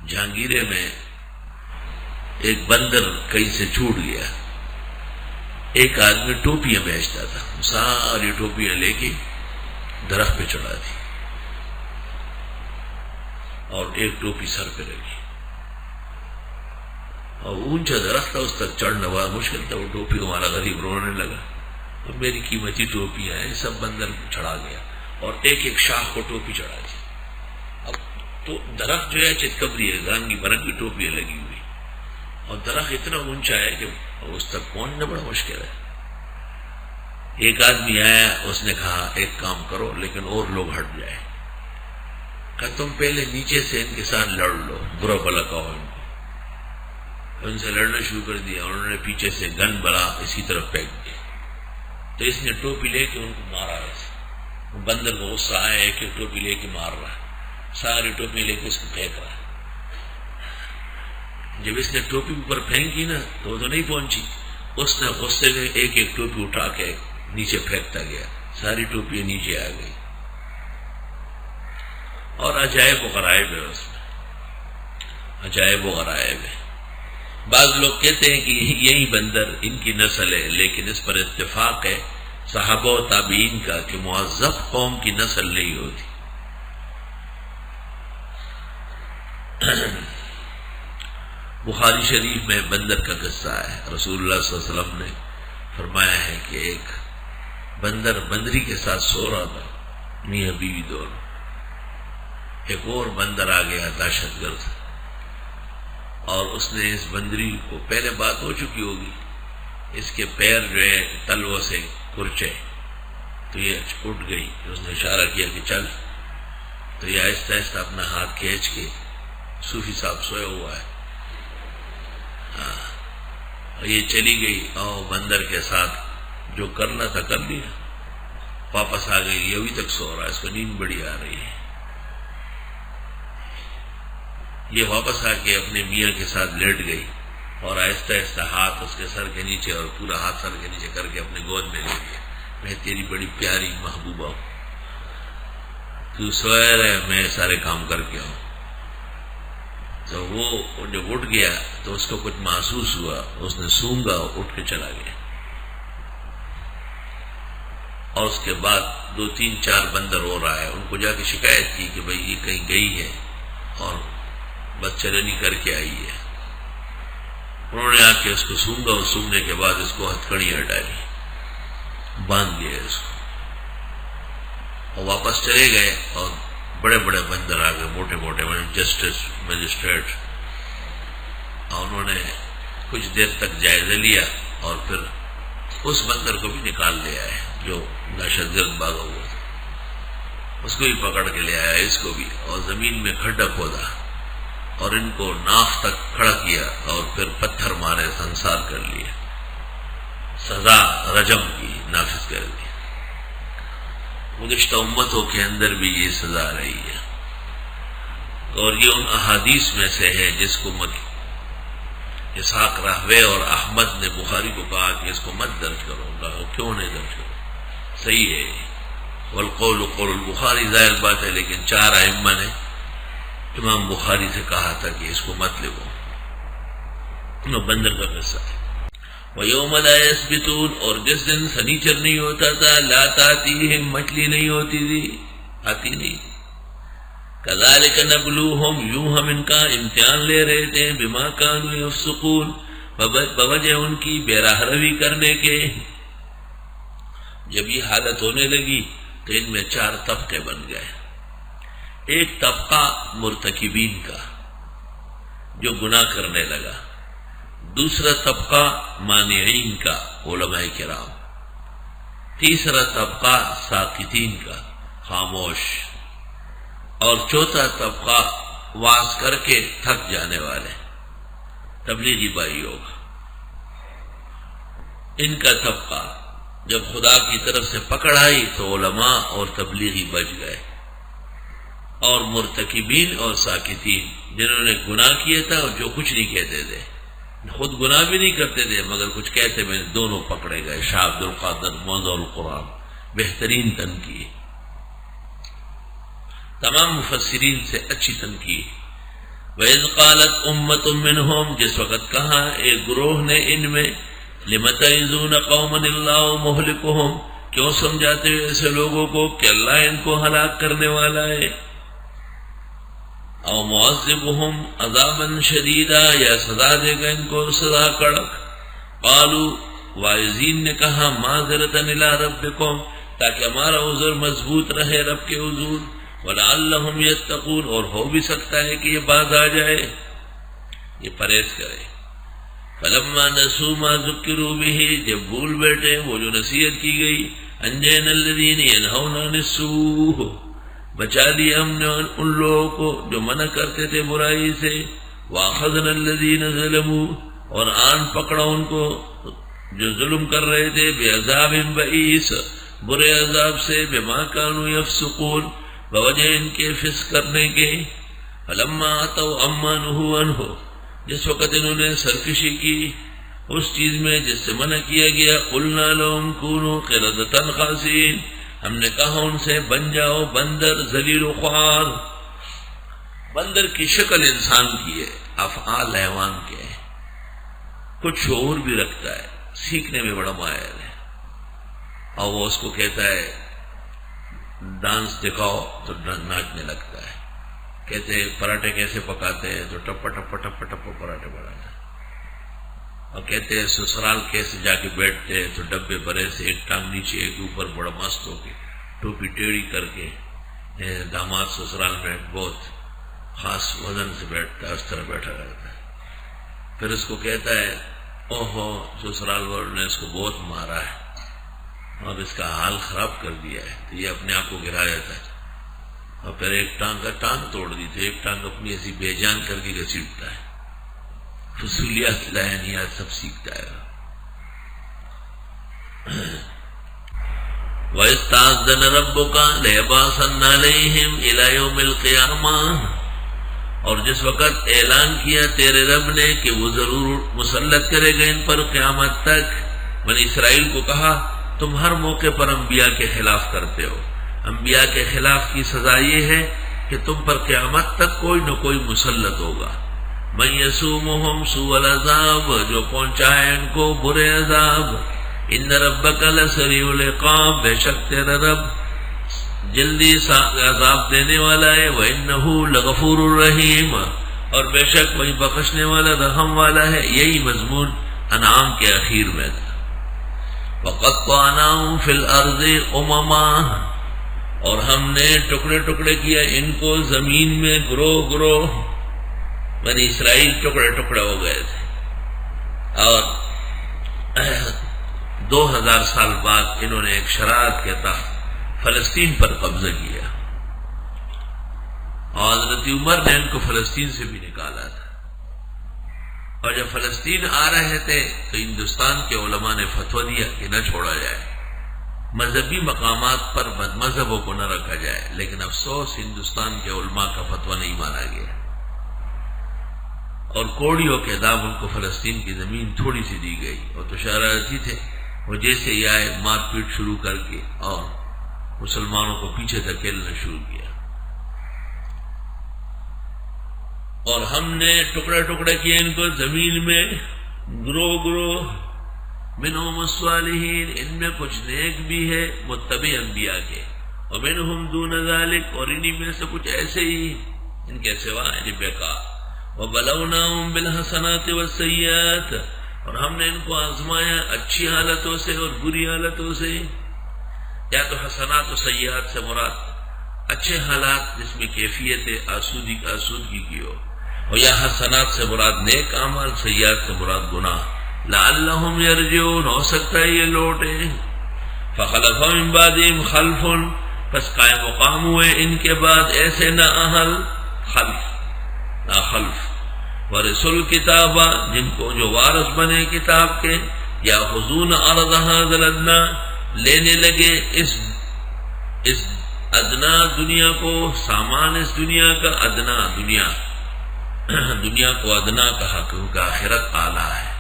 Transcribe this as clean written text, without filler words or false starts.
جہانگیرے میں ایک بندر کہیں سے چھوٹ گیا. ایک آدمی ٹوپیاں بیچتا تھا، ساری ٹوپیاں لے کے درخت پہ چڑھا دی اور ایک ٹوپی سر پہ رکھی، اور اونچا درخت تھا، اس تک چڑھنا بڑا مشکل تھا. وہ ٹوپی کو ہمارا غریب رونے لگا، اور میری قیمتی ٹوپیاں ہیں، سب بندر چڑھا گیا اور ایک ایک شاخ کو ٹوپی چڑھا دی. اب تو درخت جو ہے چتکبری ہے، رنگی برنگی ٹوپیاں لگی ہوئی، اور درخت اتنا اونچا ہے کہ اس تک پہنچنا بڑا مشکل ہے. ایک آدمی آیا، اس نے کہا ایک کام کرو لیکن اور لوگ ہٹ جائے. کہ تم پہلے نیچے سے ان کے ساتھ لڑ لو، برا بھلا کہو ان کو. ان سے لڑنا شروع کر دیا، انہوں نے پیچھے سے گن بلا اسی طرف پھینک دیا. تو اس نے ٹوپی لے کے ان کو مارا. بندر کو غصہ آیا ہے کہ ٹوپی لے کے مار رہا ہے، ساری ٹوپی لے کے اس کو پھینک رہا ہے. جب اس نے ٹوپی اوپر پھینکی نا تو وہ تو نہیں پہنچی، اس نے غصے میں ایک ایک ٹوپی اٹھا کے نیچے پھینکتا گیا، ساری ٹوپی نیچے آ گئی. اور عجائب و غرائب ہے اس میں، عجائب و غرائب ہے. بعض لوگ کہتے ہیں کہ یہی بندر ان کی نسل ہے، لیکن اس پر اتفاق ہے صحابہ و تابعین کا کہ معذب قوم کی نسل نہیں ہوتی. بخاری شریف میں بندر کا قصہ ہے. رسول اللہ صلی اللہ علیہ وسلم نے فرمایا ہے کہ ایک بندر بندری کے ساتھ سو رہا تھا، میاں بیوی دونوں. ایک اور بندر آ گیا دہشت گرد، اور اس نے اس بندری کو، پہلے بات ہو چکی ہوگی، اس کے پیر جو ہے تلووں سے کرچے، تو یہ اٹھ گئی. اس نے اشارہ کیا کہ چل، تو یہ آہستہ آہستہ اپنا ہاتھ کھینچ کے، صوفی صاحب سویا ہوا ہے، اور یہ چلی گئی اور بندر کے ساتھ جو کرنا تھا کر لیا، واپس آ گئی. یہ ابھی تک سو رہا ہے، اس کو نیند بڑی آ رہی ہے. یہ واپس آ کے اپنے میاں کے ساتھ لیٹ گئی اور آہستہ آہستہ ہاتھ اس کے سر کے نیچے اور پورا ہاتھ سر کے نیچے کر کے اپنے گود میں لے لیا. میں تیری بڑی پیاری محبوبہ ہوں، تو سویا رہے، میں سارے کام کر کے آؤں. تو وہ جب اٹھ گیا تو اس کو کچھ محسوس ہوا، اس نے سونگا اور اٹھ کے چلا گیا. اور اس کے بعد 2-3-4 بندر اور آئے، ان کو جا کے شکایت کی کہ بھئی یہ کہیں گئی ہے اور بدچلنی کر کے آئی ہے. انہوں نے آ کے اس کو سونگا، اور سونگنے کے بعد اس کو ہتھکڑیاں ڈالی، باندھ دیا اس کو، اور واپس چلے گئے. اور بڑے بڑے بندر آ گئے، موٹے موٹے جسٹس مجسٹریٹ، اور انہوں نے کچھ دیر تک جائزہ لیا اور پھر اس بندر کو بھی نکال لے آئے جو دہشت گرد بھاگا ہوا تھا. اس کو بھی پکڑ کے لے آیا، اس کو بھی، اور زمین میں کھڈا کھودا اور ان کو ناف تک کھڑا کیا اور پھر پتھر مارے، سنسار کر لیا، سزا رجم کی نافذ کر دی. گزشتہ امتوں کے اندر بھی یہ سزا رہی ہے. اور یہ ان احادیث میں سے ہے جس کو اسحاق راہوے اور احمد نے بخاری کو کہا کہ اس کو مت درج کرو. کیوں نہیں درج کرو؟ صحیح ہے، والقول قول البخاری، ظاہر بات ہے، لیکن 4 ائمہ نے امام بخاری سے کہا تھا کہ اس کو مت لکھو. بندر کا قصہ ہے. وَيَوْمَ لَا يَسْبِتُونَ، اور جس دن سنیچر نہیں ہوتا تھا، لا تَأْتِيهِمْ، مچھلی نہیں ہوتی تھی، آتی نہیں. كَذَلِكَ نَبْلُوهُمْ، یوں ہم ان کا امتحان لے رہے تھے، بِمَا كَانُوا يَفْسُقُونَ، بوجہ ان کی بے راہ روی کرنے کے. جب یہ حالت ہونے لگی تو ان میں 4 طبقے بن گئے. ایک طبقہ مرتکبین کا جو گناہ کرنے لگا، دوسرا طبقہ مانعین کا، علماء کرام، تیسرا طبقہ ساکتین کا، خاموش، اور چوتھا طبقہ واز کر کے تھک جانے والے، تبلیغی بھائیوں کا. ان کا طبقہ جب خدا کی طرف سے پکڑ آئی تو علماء اور تبلیغی بچ گئے، اور مرتکبین اور ساکتین جنہوں نے گناہ کیا تھا اور جو کچھ نہیں کہتے تھے، خود گناہ بھی نہیں کرتے تھے مگر کچھ کہتے میں، دونوں پکڑے گئے. شاہ عبد القادر موضوع القرآن، بہترین تنقید، تمام مفسرین سے اچھی تنقید. وَإِذْ قَالَتْ أُمَّةٌ مِّنْهُمْ، جس وقت کہا ایک گروہ نے ان میں، لِمَ تَعِظُونَ قَوْمًا اللَّهُ مُهْلِكُهُمْ، کیوں سمجھاتے ہوئے ایسے لوگوں کو کہ اللہ ان کو ہلاک کرنے والا ہے، او معذبهم عذابا شدیدا، یا سزا دے گا ان کو سزا کڑک۔ قالوا، واعظین نے کہا، معذرۃ الی ربکم، تاکہ ہمارا عذر مضبوط رہے رب کے حضور، وَلَعَلَّهُمْ يَتَّقُونَ، اور ہو بھی سکتا ہے کہ یہ باز آ جائے، یہ پرہیز کرے۔ فَلَمَّا نَسُوا مَا ذُكِّرُوا بِهِ، جب بھول بیٹھے وہ جو نصیحت کی گئی، أَنجَيْنَا الَّذِينَ يَنْهَوْنَ عَنِ السُّوءِ، بچا لیا ہم نے ان لوگوں کو جو منع کرتے تھے برائی سے، وَأَخَذْنَا الَّذِينَ ظَلَمُوا، اور آن پکڑا ان کو جو ظلم کر رہے تھے، بِعَذَابٍ بَئِيسٍ، برے عذاب سے، بِمَا كَانُوا يَفْسُقُونَ، بوجہ ان کے فسق کرنے کے۔ فلما آتوا عما نہوا عنہ، جس وقت انہوں نے سرکشی کی اس چیز میں جس سے منع کیا گیا، قلنا لهم كونوا قردة خاسئين، ہم نے کہا ان سے بن جاؤ بندر ذلیل و خوار۔ بندر کی شکل انسان کی ہے، افعال حیوان کے ہیں، کچھ شعور بھی رکھتا ہے، سیکھنے میں بڑا ماہر ہے، اور وہ اس کو کہتا ہے ڈانس دکھاؤ تو ناچنے لگتا ہے، کہتے ہیں پراٹھے کیسے پکاتے ہیں تو ٹپا ٹپا ٹپا ٹپا پراٹھے بناتا ہے، اور کہتے ہیں سسرال کیسے جا کے بیٹھتے ہیں تو ڈبے بڑے سے ایک ٹانگ نیچے ایک اوپر، بڑا مست ہو کے ٹوپی ٹیڑھی کر کے، داماد سسرال میں بہت خاص وزن سے بیٹھتا ہے، اس طرح بیٹھا رہتا ہے۔ پھر اس کو کہتا ہے اوہو سسرال والوں نے اس کو بہت مارا ہے اور اس کا حال خراب کر دیا ہے، تو یہ اپنے آپ کو گرا جاتا ہے، اور پھر ایک ٹانگ توڑ دی تو ایک ٹانگ اپنی ایسی بے جان کر کے گھسیٹتا ہے، فصولیات لائنیات سب سیکھتا ہے۔ وَإِذْ تَأَذَّنَ رَبُّكَ لَيَبْعَثَنَّ عَلَيْهِمْ إِلَى يَوْمِ الْقِيَامَةِ، اور جس وقت اعلان کیا تیرے رب نے کہ وہ ضرور مسلط کرے گا ان پر قیامت تک۔ بنی اسرائیل کو کہا تم ہر موقع پر انبیاء کے خلاف کرتے ہو، انبیاء کے خلاف کی سزا یہ ہے کہ تم پر قیامت تک کوئی نہ کوئی مسلط ہوگا۔ من یسومہم سوء العذاب، جو پہنچائے ان کو برے عذاب۔ ان ربک لسریع العقاب، بے شک تیرا رب جلدی عذاب دینے والا ہے۔ وانہ لغفور الرحیم، اور بے شک وہی بخشنے والا رحم والا ہے۔ یہی مضمون انعام کے اخیر میں تھا۔ وَقَطَّعْنَاهُمْ فِي الْأَرْضِ أُمَمًا، اور ہم نے ٹکڑے ٹکڑے کیا ان کو زمین میں گروہ گروہ۔ بنی اسرائیل ٹکڑے ٹکڑے ہو گئے تھے، اور 2000 سال بعد انہوں نے ایک شرارت کے تحت فلسطین پر قبضہ کیا، اور حضرت عمر نے ان کو فلسطین سے بھی نکالا تھا۔ اور جب فلسطین آ رہے تھے تو ہندوستان کے علماء نے فتویٰ دیا کہ نہ چھوڑا جائے، مذہبی مقامات پر بد مذہبوں کو نہ رکھا جائے، لیکن افسوس ہندوستان کے علماء کا فتویٰ نہیں مانا گیا، اور کوڑیوں کے دام ان کو فلسطین کی زمین تھوڑی سی دی گئی، اور تو شرارتی تھے، وہ جیسے ہی آئے مار پیٹ شروع کر کے اور مسلمانوں کو پیچھے دھکیلنا شروع کیا۔ اور ہم نے ٹکڑے ٹکڑے کیے ان کو زمین میں گروہ گروہ۔ منہم الصالحین، ان میں کچھ نیک بھی ہے متبع انبیاء کے، اور منہم دون ذالک، اور انہی میں سے کچھ ایسے ہی ان کے سوا یعنی بیکار۔ وبلوناہم بالحسنات والسیئات، اور ہم نے ان کو آزمایا اچھی حالتوں سے اور بری حالتوں سے۔ یا تو حسنات و سیئات سے مراد اچھے حالات جس میں کیفیت آسودگی کی ہو، اور یا حسنات سے مراد نیک اعمال، سیئات سے مراد گناہ۔ لعلہم یرجعون، ہو سکتا ہے یہ لوٹے۔ فخلف من بعدہم خلف، پس قائم مقام ہوئے ان کے بعد ایسے نااہل خلف ورثوا الکتاب، جن کو جو وارث بنے کتاب کے، یاخذون عرض ھذا الادنی، لینے لگے اس ادنا دنیا کو، سامان اس دنیا کا، ادنا دنیا کو ادنا کہا کیونکہ آخرت اعلیٰ ہے۔